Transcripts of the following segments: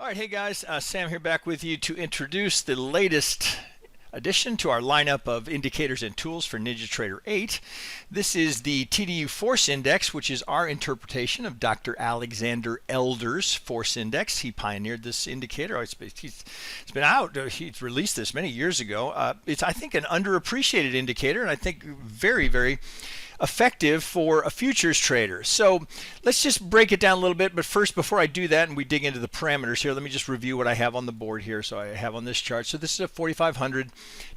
All right, hey guys, Sam here back with you to introduce the latest addition to our lineup of indicators and tools for Ninjatrader 8. This is the TDU Force Index, which is our interpretation of Dr. Alexander Elder's Force Index. He pioneered this indicator. It's been out. He's released this many years ago. It's, I think, an underappreciated indicator, and I think very, very effective for a futures trader. So let's just break it down a little bit. But first, before I do that and we dig into the parameters here, let me just review what I have on the board here. So I have on this chart. So this is a 4,500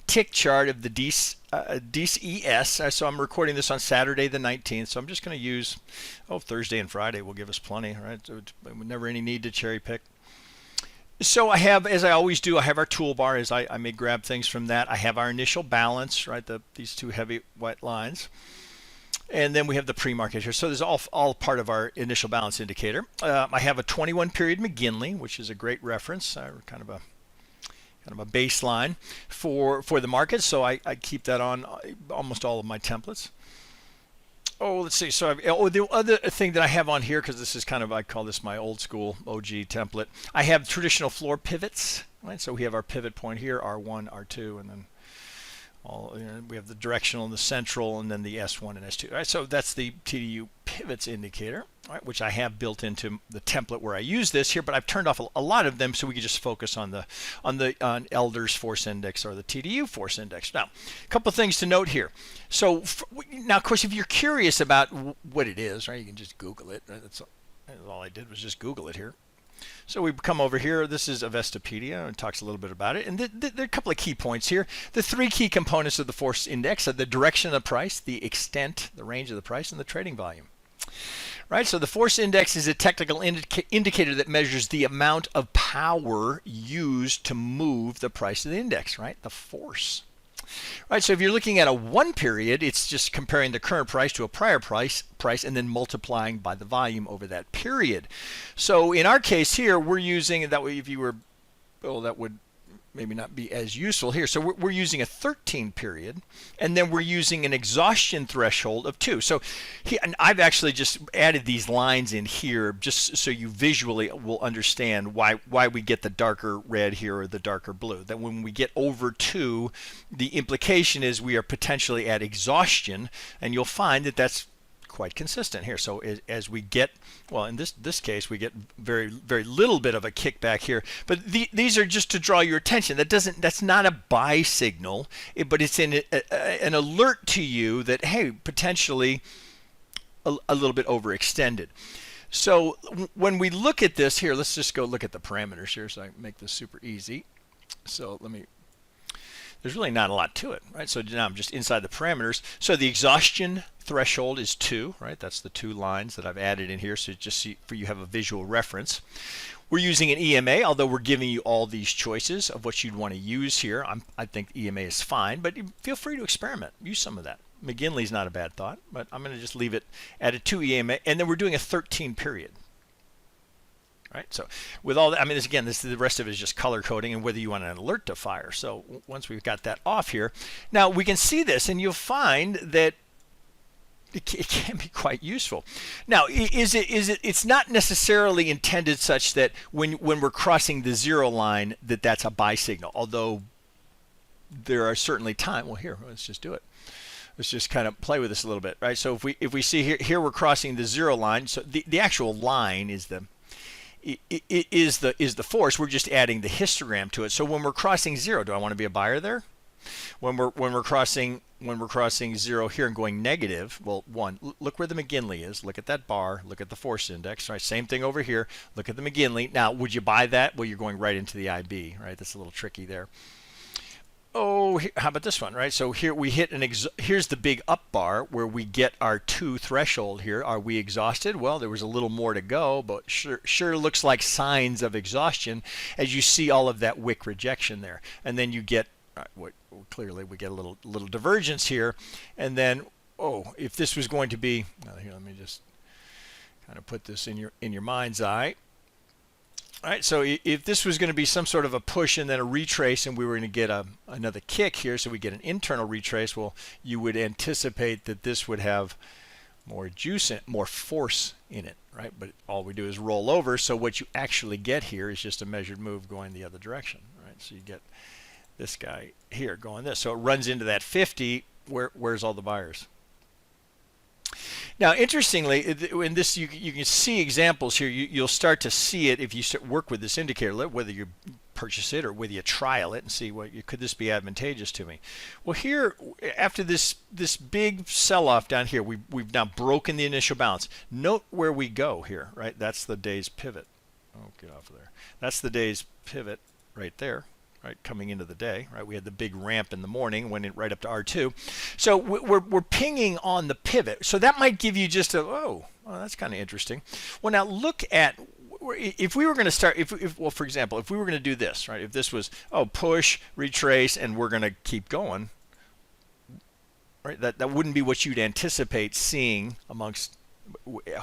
tick chart of the DCES. So I'm recording this on Saturday the 19th. So I'm just going to use, Thursday and Friday will give us plenty, right? So never any need to cherry pick. So I have, as I always do, I have our toolbar as I may grab things from that. I have our initial balance, right? These two heavy white lines. And then we have the pre-market here. So this is all part of our initial balance indicator. I have a 21 period McGinley, which is a great reference, kind of a baseline for the market. So I keep that on almost all of my templates. Let's see. So the other thing that I have on here, because this is kind of, I call this my old school OG template. I have traditional floor pivots, right? So we have our pivot point here, R1, R2, and then we have the directional and the central, and then the S1 and S2. All right, so that's the TDU pivots indicator, right, which I have built into the template where I use this here. But I've turned off a lot of them so we can just focus on Elder's Force Index or the TDU Force Index. Now, a couple of things to note here. So now, of course, if you're curious about what it is, right, you can just Google it. Right? That's all I did was just Google it here. So we come over here. This is Investopedia and talks a little bit about it. And there are a couple of key points here. The three key components of the force index are the direction of the price, the extent, the range of the price, and the trading volume. Right, so the force index is a technical indicator that measures the amount of power used to move the price of the index, right? The force. Right, so if you're looking at a one period, it's just comparing the current price to a prior price and then multiplying by the volume over that period. So in our case here, we're using that way. If you were, that would maybe not be as useful here. So we're using a 13 period, and then we're using an exhaustion threshold of 2. So and I've actually just added these lines in here just so you visually will understand why we get the darker red here or the darker blue. That when we get over 2, the implication is we are potentially at exhaustion, and you'll find that that's quite consistent here. So as we get, in this case, we get very, very little bit of a kickback here. But these are just to draw your attention. That's not a buy signal, but it's an alert to you that, hey, potentially a little bit overextended. So when we look at this here, let's just go look at the parameters here so I can make this super easy. So there's really not a lot to it, right? So now I'm just inside the parameters. So the exhaustion threshold is 2, right? That's the 2 lines that I've added in here, so just for you have a visual reference. We're using an EMA, although we're giving you all these choices of what you'd want to use here. I think EMA is fine, but feel free to experiment. Use some of that. McGinley's not a bad thought, but I'm going to just leave it at a 2 EMA, and then we're doing a 13 period. Right, so with all that, the rest of it is just color coding and whether you want an alert to fire. So once we've got that off here, now we can see this, and you'll find that it can be quite useful. Now, it's not necessarily intended such that when we're crossing the 0 line that's a buy signal, although there are certainly times. Well, here, let's just do it. Let's just kind of play with this a little bit, right? So if we see here we're crossing the 0 line. So the actual line is the force. We're just adding the histogram to it. So when we're crossing 0, do I want to be a buyer there? When we're crossing 0 here and going negative, well, look where the McGinley is. Look at that bar. Look at the force index. Right, same thing over here. Look at the McGinley. Now, would you buy that? Well, you're going right into the IB. Right, that's a little tricky there. How about this one, right? So here we hit here's the big up bar where we get our 2 threshold here. Are we exhausted? Well, there was a little more to go, but sure looks like signs of exhaustion as you see all of that wick rejection there. And then you get, clearly we get a little divergence here. And then, if this was going to be, here, let me just kind of put this in your mind's eye. All right, so if this was going to be some sort of a push and then a retrace, and we were going to get another kick here, so we get an internal retrace, well, you would anticipate that this would have more juice in it, more force in it, right? But all we do is roll over. So what you actually get here is just a measured move going the other direction, right? So you get this guy here going this. So it runs into that 50. Where's all the buyers? Now, interestingly, in this you can see examples here. You'll start to see it if you work with this indicator, whether you purchase it or whether you trial it and see could this be advantageous to me. Well, here after this big sell-off down here, we've now broken the initial balance. Note where we go here, right? That's the day's pivot. Oh, get off of there. That's the day's pivot right there. Right, coming into the day, right? We had the big ramp in the morning, went right up to R2. So we're pinging on the pivot. So that might give you just well, that's kind of interesting. Well, now look at, if we were going to start, well, for example, if we were going to do this, right? If this was, push, retrace, and we're going to keep going, right? That wouldn't be what you'd anticipate seeing amongst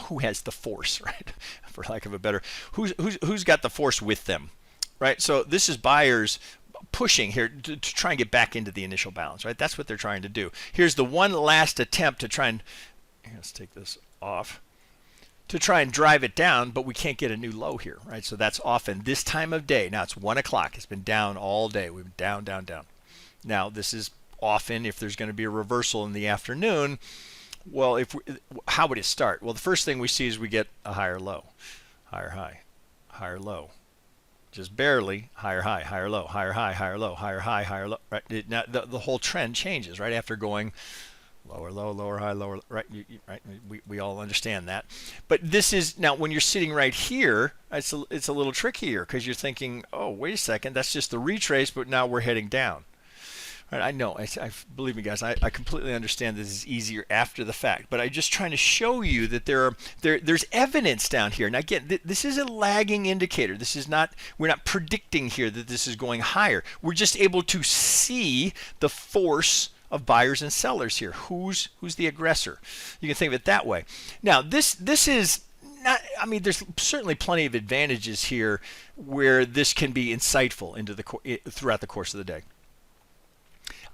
who has the force, right? For lack of a better, who's got the force with them? Right, so this is buyers pushing here to try and get back into the initial balance, right? That's what they're trying to do. Here's the one last attempt to try and, let's take this off, to try and drive it down, but we can't get a new low here, right? So that's often this time of day. Now it's 1 o'clock. It's been down all day. We've been down, down, down. Now this is often if there's going to be a reversal in the afternoon. Well, how would it start? Well, the first thing we see is we get a higher low, higher high, higher low. Just barely higher high, higher low, higher high, higher low, higher high, higher low. Right? Now the whole trend changes right after going lower low, lower high, lower right. Right? We all understand that. But this is now when you're sitting right here, it's a little trickier because you're thinking, oh, wait a second, that's just the retrace, but now we're heading down. Right, I know, I believe me, guys. I completely understand this is easier after the fact, but I'm just trying to show you that there's evidence down here. Now, again, this is a lagging indicator. This is not, we're not predicting here that this is going higher. We're just able to see the force of buyers and sellers here. Who's the aggressor? You can think of it that way. Now, this is not, I mean, there's certainly plenty of advantages here where this can be insightful throughout the course of the day.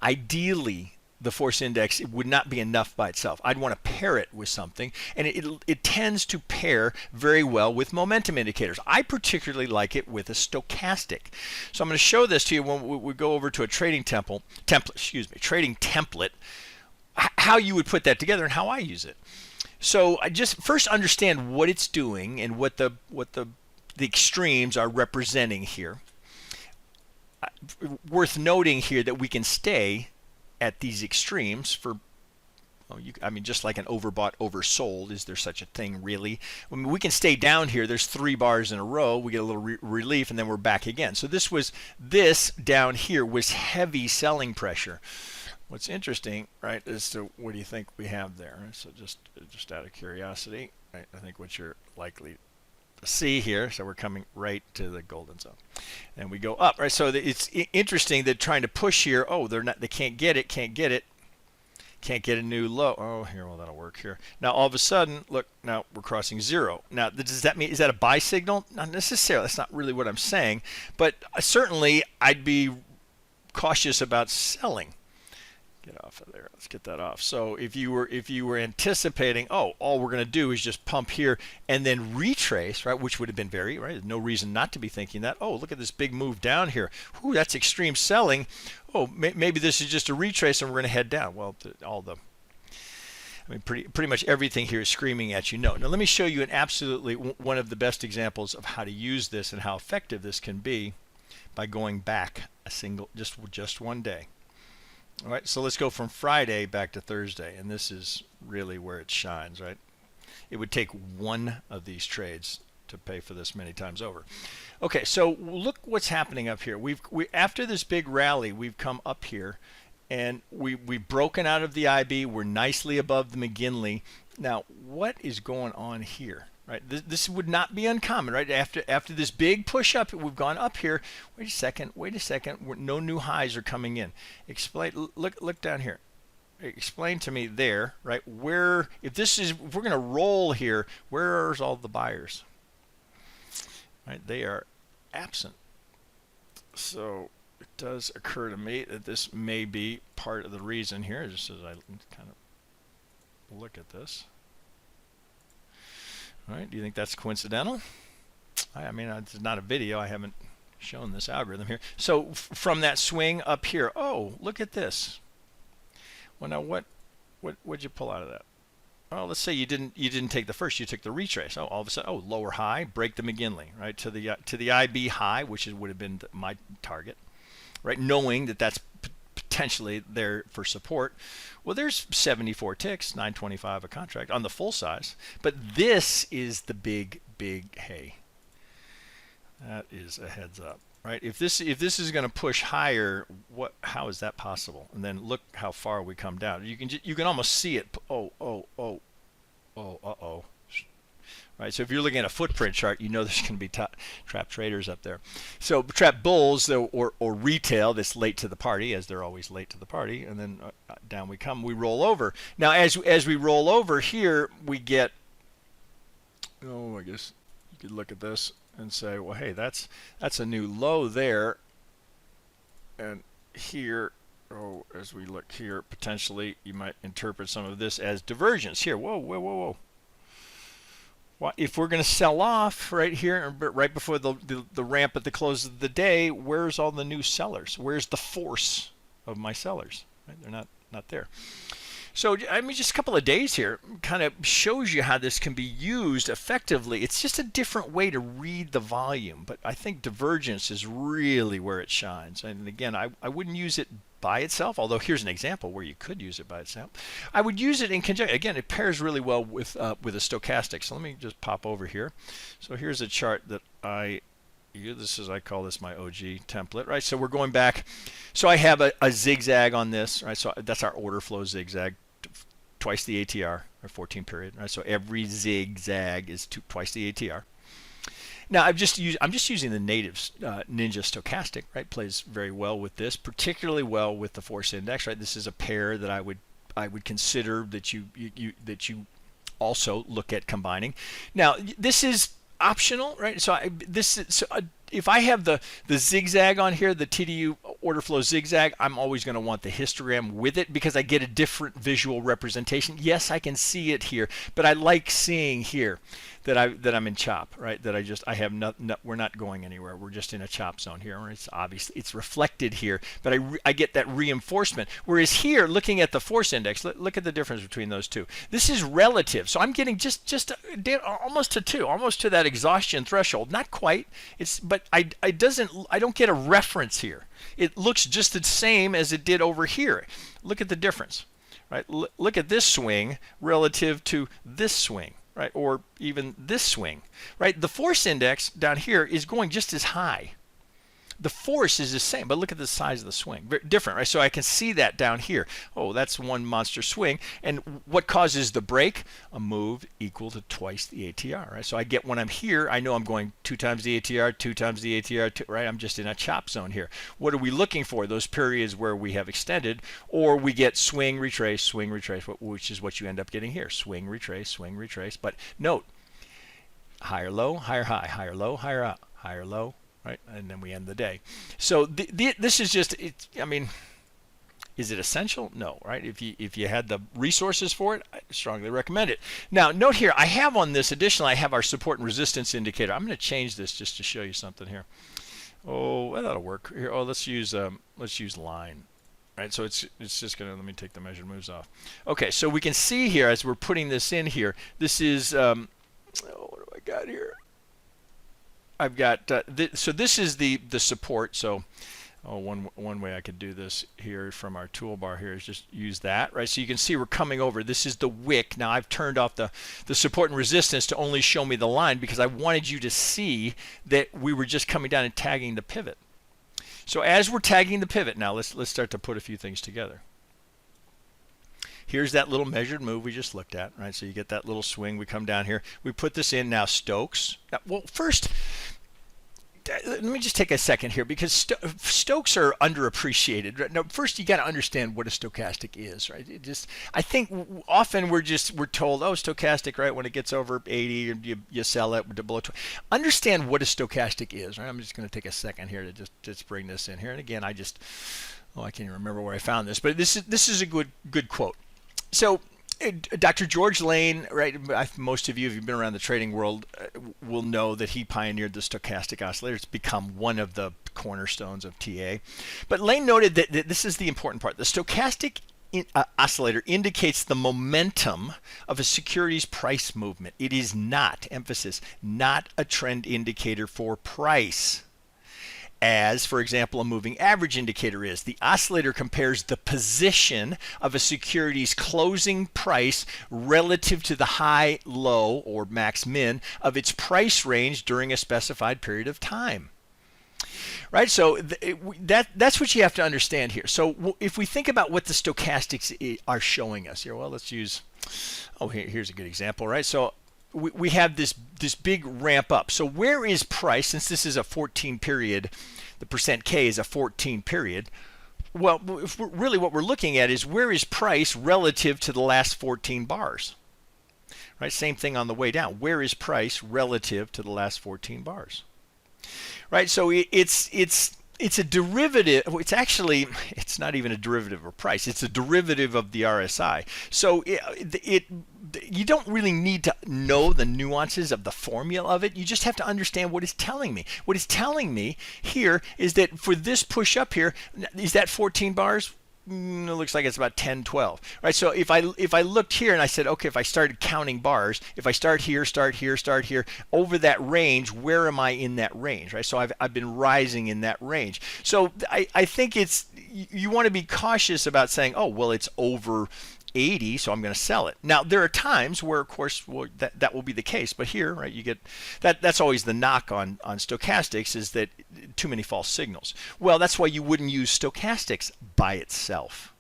Ideally, the force index, it would not be enough by itself. I'd want to pair it with something, and it tends to pair very well with momentum indicators. I particularly like it with a stochastic. So I'm going to show this to you when we go over to a trading template, how you would put that together and how I use it. So I just first understand what it's doing and what the extremes are representing here. Worth noting here that we can stay at these extremes for, I mean, just like an overbought, oversold. Is there such a thing, really? I mean, we can stay down here. There's 3 bars in a row. We get a little relief, and then we're back again. So this down here was heavy selling pressure. What's interesting, right, is to what do you think we have there? So just out of curiosity, right, I think what you're likely see here, so we're coming right to the golden zone and we go up, right? So it's interesting that trying to push here, they can't get a new low. Oh, here, well, that'll work here. Now all of a sudden, look, now we're crossing 0. Now does that mean, is that a buy signal? Not necessarily. That's not really what I'm saying, but certainly I'd be cautious about selling. Get off of there. Let's get that off. So if you were anticipating, all we're going to do is just pump here and then retrace, right? Which would have been right? There's no reason not to be thinking that. Oh, look at this big move down here. Ooh, that's extreme selling. Oh, maybe this is just a retrace and we're going to head down. Well, pretty much everything here is screaming at you. No. Now let me show you one of the best examples of how to use this and how effective this can be by going back just one day. All right, so let's go from Friday back to Thursday, and this is really where it shines, right? It would take one of these trades to pay for this many times over. Okay, so look what's happening up here. After this big rally, we've come up here, and we've broken out of the IB. We're nicely above the McGinley. Now, what is going on here? Right, this would not be uncommon, right? After this big push up, we've gone up here. Wait a second. No new highs are coming in. Explain. Look down here. Explain to me there, right? If we're going to roll here, where's all the buyers? Right, they are absent. So it does occur to me that this may be part of the reason here, just as I kind of look at this. All right, do you think that's coincidental? I mean, it's not a video. I haven't shown this algorithm here. So from that swing up here, oh, look at this. Well, now what'd you pull out of that? Well, let's say you didn't take the first, you took the retrace. Oh, all of a sudden, oh, lower high, break the McGinley, right, to the IB high, which would have been my target, right, knowing that that's potentially there for support. Well, there's 74 ticks, 925 a contract on the full size, but this is the big hey. That is a heads up, right? If this is going to push higher, how is that possible? And then look how far we come down. You can almost see it. Oh. Right. So if you're looking at a footprint chart, you know there's going to be trap traders up there. So trap bulls or retail that's late to the party, as they're always late to the party, and then down we come. We roll over. Now as we roll over here, we get. Oh, I guess you could look at this and say, well, hey, that's a new low there, and here, oh, as we look here, potentially you might interpret some of this as divergence here. Whoa. Well, if we're going to sell off right here, right before the ramp at the close of the day, where's all the new sellers? Where's the force of my sellers? Right? They're not there. So, I mean, just a couple of days here kind of shows you how this can be used effectively. It's just a different way to read the volume, but I think divergence is really where it shines. And again, I wouldn't use it by itself, although here's an example where you could use it by itself. I would use it in conjunction. Again, it pairs really well with a stochastic. So let me just pop over here. So here's a chart that I call this my OG template, right? So we're going back. So I have a zigzag on this, right? So that's our order flow zigzag, twice the ATR, or 14 period, right? So every zigzag is twice the ATR. Now I'm just using the native Ninja Stochastic, right? Plays very well with this, particularly well with the force index, right? This is a pair that I would consider that you also look at combining. Now this is optional, right? So if I have the zigzag on here, the TDU order flow zigzag, I'm always going to want the histogram with it because I get a different visual representation. Yes, I can see it here, but I like seeing here that I'm in chop, right? That we're not going anywhere. We're just in a chop zone here. It's obviously it's reflected here, but I get that reinforcement. Whereas here, looking at the force index, look at the difference between those two. This is relative, so I'm getting just almost to 2, almost to that exhaustion threshold. Not quite. But I don't get a reference here. It looks just the same as it did over here. Look at the difference, right? Look at this swing relative to this swing, right? Or even this swing, right? The force index down here is going just as high. The force is the same, but look at the size of the swing. Very different, right? So I can see that down here. Oh, that's one monster swing. And what causes the break? A move equal to twice the ATR, right? So I get when I'm here, I know I'm going 2 times the ATR, 2 times the ATR, right? I'm just in a chop zone here. What are we looking for? Those periods where we have extended, or we get swing, retrace, which is what you end up getting here. Swing, retrace. But note, higher low, higher high, higher low, higher up, higher low, right? And then we end the day. So this is just, I mean, is it essential? No, right? If you had the resources for it, I strongly recommend it. Now, note here, I have on this additionally, I have our support and resistance indicator. I'm going to change this just to show you something here. Oh, well, that'll work. Here, oh, let's use line. Right, so it's just gonna, let me take the measured moves off. Okay, so we can see here as we're putting this in here. This is what do I got here? I've got so this is the support. So one way I could do this here from our toolbar here is just use that, right? So you can see we're coming over. This is the wick. Now I've turned off the support and resistance to only show me the line because I wanted you to see that we were just coming down and tagging the pivot. So as we're tagging the pivot, now let's start to put a few things together. Here's that little measured move we just looked at, right? So you get that little swing. We come down here. We put this in now. Stokes. Now, well, first, let me just take a second here because Stokes are underappreciated. Right? Now, first you got to understand what a stochastic is, right? I think often we're told, oh, stochastic, right? When it gets over 80, you sell it below 20. Understand what a stochastic is, right? I'm just going to take a second here to just bring this in here. And again, I can't even remember where I found this, but this is a good quote. So Dr. George Lane, right? Most of you, if you've been around the trading world, will know that he pioneered the stochastic oscillator. It's become one of the cornerstones of TA. But Lane noted that this is the important part. The stochastic oscillator indicates the momentum of a security's price movement. It is not, emphasis, not a trend indicator for price, as, for example, a moving average indicator is. The oscillator compares the position of a security's closing price relative to the high, low, or max, min of its price range during a specified period of time. Right, so that's what you have to understand here. So if we think about what the stochastics are showing us here, well, let's use, here's a good example, right? So we have this big ramp up. So where is price, since this is a 14 period, the percent K is a 14 period, well, really what we're looking at is where is price relative to the last 14 bars, right? Same thing on the way down. Where is price relative to the last 14 bars, right? So it's a derivative. It's not even a derivative of price. It's a derivative of the RSI. So you don't really need to know the nuances of the formula of it. You just have to understand what it's telling me. What it's telling me here is that for this push up here, is that 14 bars? It looks like it's about 10, 12. Right? So if I looked here and I said, okay, if I started counting bars, if I start here, start here, start here, over that range, where am I in that range? Right? So I've been rising in that range. So I think you want to be cautious about saying, oh, well, it's over 80, so I'm going to sell it. Now, there are times where, of course, that will be the case. But here, right, you get that's always the knock on stochastics, is that too many false signals. Well, that's why you wouldn't use stochastics by itself.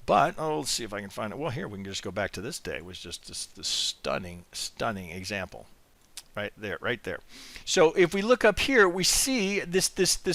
But let's see if I can find it. Well, here we can just go back to this day. It was just this stunning example. Right there. So if we look up here, we see this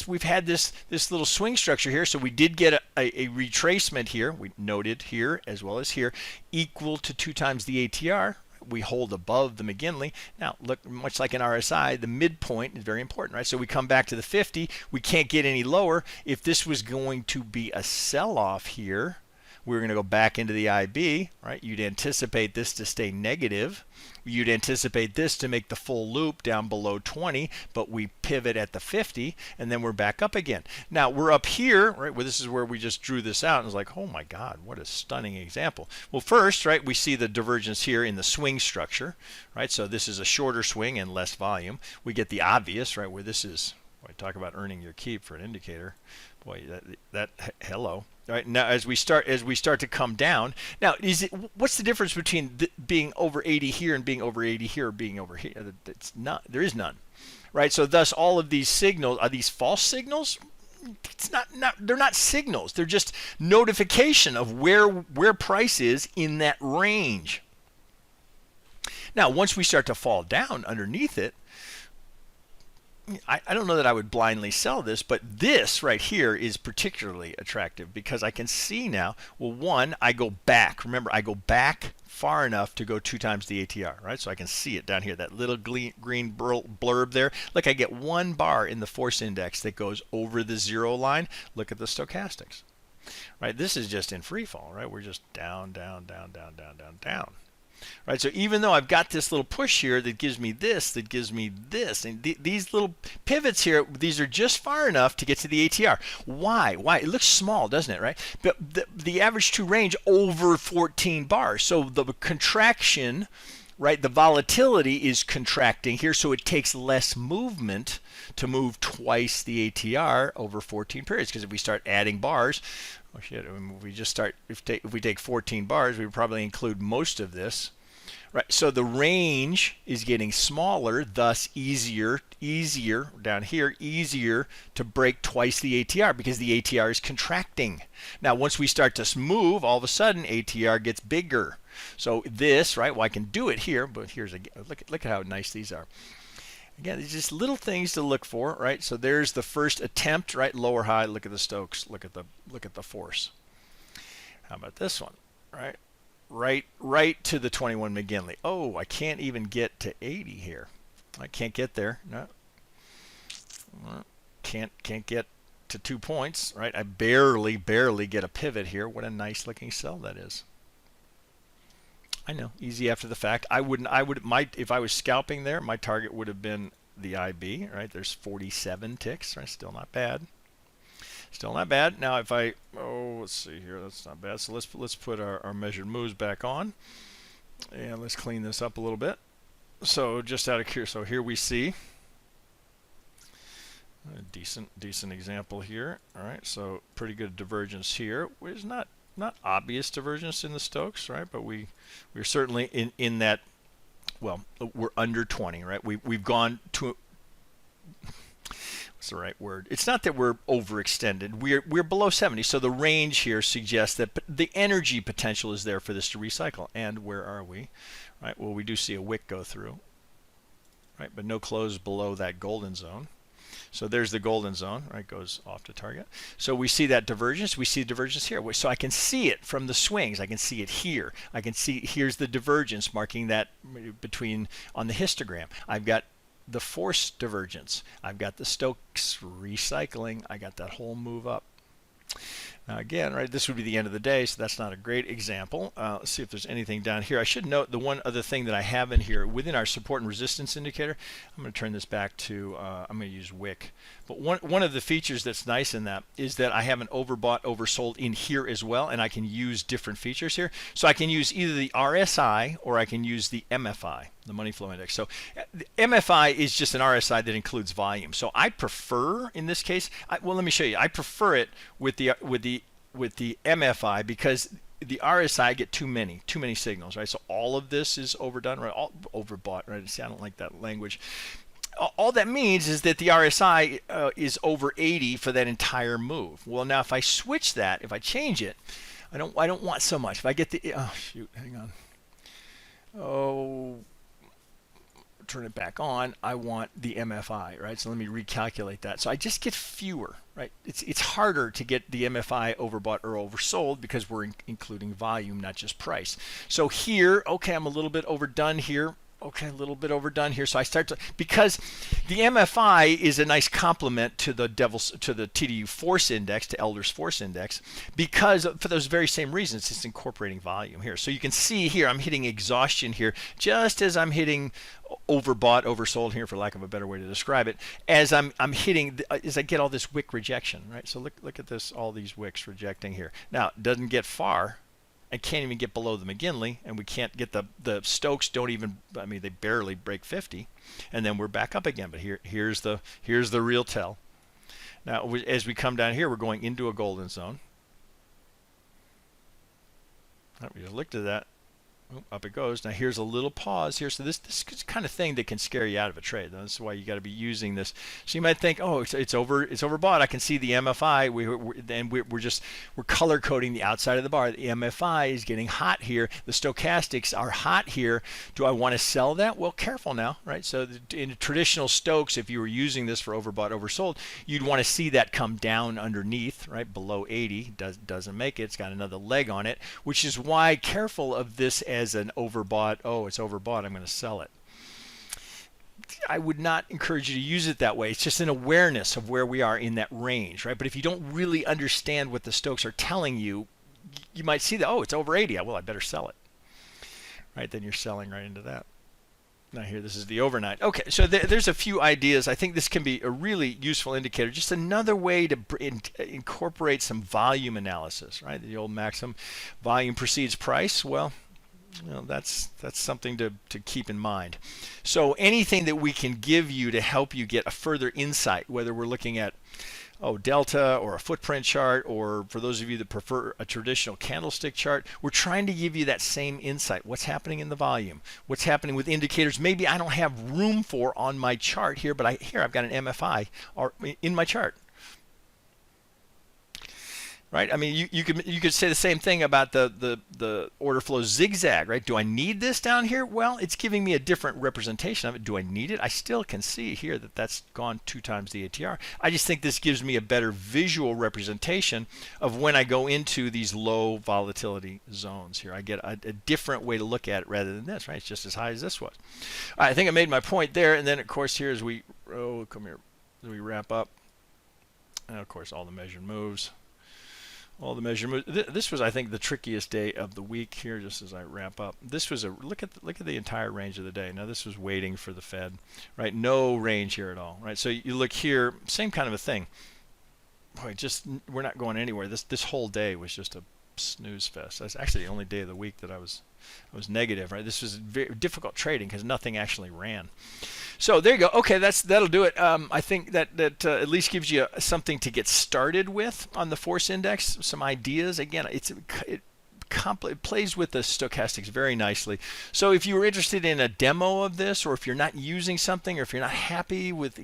we've had this little swing structure here. So we did get a retracement here. We noted here as well as here, equal to 2 times the ATR. We hold above the McGinley. Now, look, much like an RSI, the midpoint is very important, right? So we come back to the 50. We can't get any lower. If this was going to be a sell-off here, we're going to go back into the IB, right? You'd anticipate this to stay negative. You'd anticipate this to make the full loop down below 20, but we pivot at the 50, and then we're back up again. Now, we're up here, right? Well, this is where we just drew this out, and it's like, oh my God, what a stunning example. Well, first, right, we see the divergence here in the swing structure, right? So this is a shorter swing and less volume. We get the obvious, right, where this is, boy, talk about earning your keep for an indicator. Boy, hello. All right, now as we start to come down, now what's the difference between being over 80 here and being over 80 here or being over here? There is none, right? So thus all of these signals, are these false signals? They're not signals. They're just notification of where price is in that range. Now, once we start to fall down underneath it, I don't know that I would blindly sell this, but this right here is particularly attractive because I can see now, well, one, I go back. Remember, I go back far enough to go 2 times the ATR, right? So I can see it down here, that little green blurb there. Look, I get 1 bar in the force index that goes over the 0 line. Look at the stochastics, right? This is just in free fall, right? We're just down, down, down, down, down, down, down. Right, so even though I've got this little push here that gives me this, and these little pivots here, these are just far enough to get to the ATR. Why? It looks small, doesn't it, right? But the average to range over 14 bars. So the contraction, right, the volatility is contracting here, so it takes less movement to move twice the ATR over 14 periods. Because if we start adding bars, oh shit, if we just start, if we take 14 bars, we would probably include most of this. Right, so the range is getting smaller, thus easier down here, easier to break twice the ATR because the ATR is contracting. Now, once we start to move, all of a sudden ATR gets bigger. So this, right? Well, I can do it here, but here's a look at how nice these are. Again, these are just little things to look for, right? So there's the first attempt, right? Lower high. Look at the Stokes. Look at the force. How about this one, right? Right to the 21 McGinley. Oh, I can't even get to 80 here. I can't get there. No. Can't get to 2 points, right? I barely get a pivot here. What a nice looking sell that is. I know, easy after the fact. If I was scalping there, my target would have been the IB, right? There's 47 ticks, right? Still not bad. Still not bad. Now if let's see here, that's not bad. So let's put our measured moves back on, and let's clean this up a little bit. So just out of here, so here we see a decent example here. All right, so pretty good divergence here. Which is not obvious divergence in the Stokes, right? But we're certainly in that. Well, we're under 20, right? We've gone to. What's the right word? It's not that we're overextended. We're below 70. So the range here suggests that the energy potential is there for this to recycle. And where are we? Right. Well, we do see a wick go through. Right, but no close below that golden zone. So there's the golden zone, right, goes off to target. So we see that divergence. We see the divergence here. So I can see it from the swings. I can see it here. I can see here's the divergence marking that between on the histogram. I've got the force divergence. I've got the Stokes recycling. I got that whole move up. Now again, right, this would be the end of the day, so that's not a great example. Let's see if there's anything down here. I should note the one other thing that I have in here within our support and resistance indicator. I'm going to turn this back to, I'm going to use wick. But one of the features that's nice in that is that I have an overbought, oversold in here as well, and I can use different features here. So I can use either the RSI or I can use the MFI, the money flow index. So the MFI is just an RSI that includes volume. So I prefer, in this case, well, let me show you. I prefer it with the MFI because the RSI I get too many signals, right? So all of this is overdone, right? All overbought, right? See, I don't like that language. All that means is that the RSI is over 80 for that entire move. Well, now if I switch that, if I change it, I don't want so much. If I get the hang on. Turn it back on. I want the MFI, right? So let me recalculate that. So I just get fewer, right? It's harder to get the MFI overbought or oversold because we're including volume, not just price. So here, okay, I'm a little bit overdone here. Okay, a little bit overdone here. So I start to, because the MFI is a nice complement to the TDU force index, to Elder's force index, because for those very same reasons, it's incorporating volume here. So you can see here, I'm hitting exhaustion here, just as I'm hitting overbought, oversold here, for lack of a better way to describe it, as I'm hitting, as I get all this wick rejection, right? So look at this, all these wicks rejecting here. Now, it doesn't get far. I can't even get below the McGinley, and we can't get the Stokes don't even, I mean, they barely break 50, and then we're back up again. But here's the real tell. Now, as we come down here, we're going into a golden zone. We just looked at that. Up it goes. Now here's a little pause here. So this is kind of thing that can scare you out of a trade. That's why you got to be using this. So you might think, oh, it's overbought. I can see the MFI. We're color coding the outside of the bar. The MFI is getting hot here. The stochastics are hot here. Do I want to sell that? Well, careful now, right? So in traditional Stokes, if you were using this for overbought, oversold, you'd want to see that come down underneath, right, below 80. Doesn't make it. It's got another leg on it, which is why careful of this as an overbought. Oh, it's overbought, I'm going to sell it. I would not encourage you to use it that way. It's just an awareness of where we are in that range, right? But if you don't really understand what the Stokes are telling you, you might see that, oh, it's over 80. Well, I better sell it, right? Then you're selling right into that. Now here, this is the overnight. Okay, so there's a few ideas. I think this can be a really useful indicator. Just another way to incorporate some volume analysis, right? The old maxim, volume precedes price. Well, you know, that's something to keep in mind. So anything that we can give you to help you get a further insight, whether we're looking at delta or a footprint chart, or for those of you that prefer a traditional candlestick chart, we're trying to give you that same insight. What's happening in the volume? What's happening with indicators maybe I don't have room for on my chart here, but I've got an MFI in my chart. Right? I mean, you could say the same thing about the order flow zigzag, right? Do I need this down here? Well, it's giving me a different representation of it. Do I need it? I still can see here that that's gone 2 times the ATR. I just think this gives me a better visual representation of when I go into these low volatility zones here. I get a different way to look at it rather than this, right? It's just as high as this was. All right, I think I made my point there. And then, of course, here as we wrap up, and of course, all the measured moves. all the measurements. This was, I think, the trickiest day of the week here. Just as I wrap up, this was a look at the entire range of the day. Now this was waiting for the Fed, right? No range here at all, right? So you look here, same kind of a thing. Boy, just we're not going anywhere. This whole day was just a snooze fest. That's actually the only day of the week that I was negative, right? This was very difficult trading because nothing actually ran. So there you go. Okay, that'll do it. I think that at least gives you something to get started with on the force index. Some ideas. Again, it plays with the stochastics very nicely. So if you were interested in a demo of this, or if you're not using something, or if you're not happy with,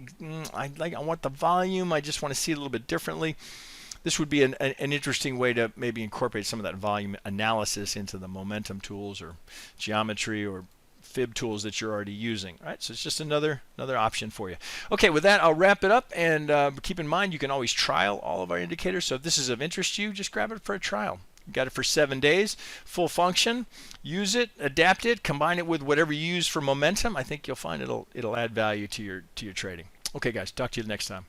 I want the volume, I just want to see it a little bit differently, this would be an interesting way to maybe incorporate some of that volume analysis into the momentum tools or geometry or fib tools that you're already using. All right, so it's just another option for you. Okay, with that, I'll wrap it up, and keep in mind you can always trial all of our indicators. So if this is of interest to you, just grab it for a trial. You got it for 7 days, full function. Use it, adapt it, combine it with whatever you use for momentum. I think you'll find it'll add value to your trading. Okay, guys, talk to you next time.